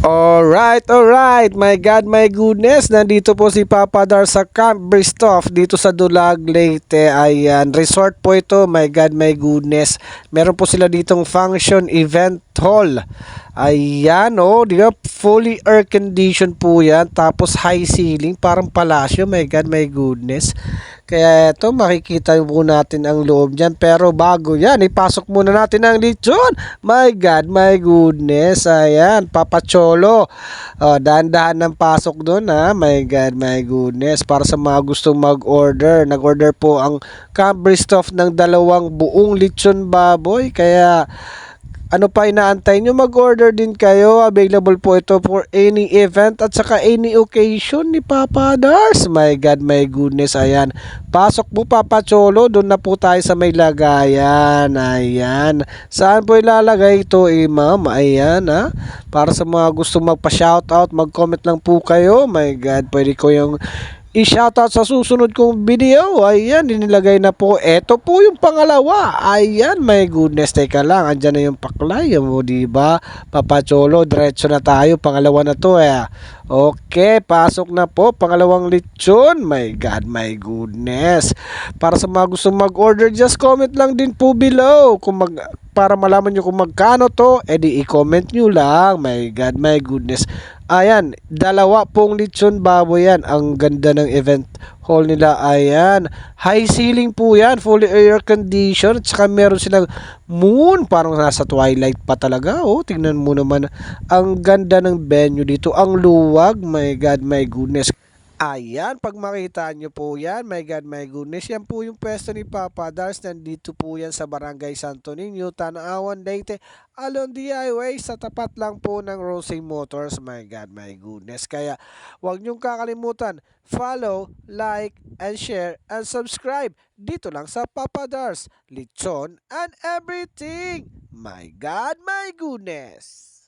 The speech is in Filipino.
Alright, my God, my goodness, nandito po si Papa Dar sa Camp Bristoff dito sa Dulag, Leyte. Ayan, resort po ito, my God, my goodness. Meron po sila ditong function event hall. Ayan, oh, di ba? Fully air conditioned po yan. Tapos high ceiling, parang palasyo, my God, my goodness. Kaya ito, makikita po natin ang loob niyan. Pero bago yan, ipasok muna natin ang lechon. My God, my goodness. Ayan, Papa Cholo. Dahan-dahan ng pasok doon ha. My God, my goodness. Para sa mga gustong mag-order. Nag-order po ang Camp Bristoff ng 2 buong lechon baboy. Kaya ano pa inaantay nyo? Mag-order din kayo. Available po ito for any event at saka any occasion ni Papa Dars. My God, my goodness. Ayan. Pasok po Papa Cholo. Doon na po tayo sa may lagayan. Ayan. Saan po ilalagay ito ma'am? Ayan ha. Para sa mga gusto magpa-shoutout, mag-comment lang po kayo. My God, pwede ko yung i-shoutout sa susunod kong video. Ayan, inilagay na po. Ito po yung pangalawa. Ayan, my goodness. Teka lang, andyan na yung paklay mo, diba? Papa Cholo, diretso na tayo. Pangalawa na to Okay, pasok na po. Pangalawang lechon. My God, my goodness. Para sa mga gusto mag-order, just comment lang din po below. Para malaman nyo kung magkano to, edi i-comment nyo lang. My God, my goodness. Ayan, 2 lechon baboy yan. Ang ganda ng event hall nila. Ayan, high ceiling po yan. Fully air conditioned. At saka meron silang moon. Parang nasa twilight pa talaga. Oh, tingnan mo naman. Ang ganda ng venue dito. Ang luwag. My God, my goodness. Ayan, pag makita nyo po yan, my God, my goodness, yan po yung pwesto ni Papa Dars. Nandito po yan sa Barangay Santo Niño, Tanawan, Leyte, along the highway, sa tapat lang po ng Rosing Motors, my God, my goodness. Kaya, huwag nyong kakalimutan, follow, like, and share, and subscribe dito lang sa Papa Dars, Lechon, and everything. My God, my goodness.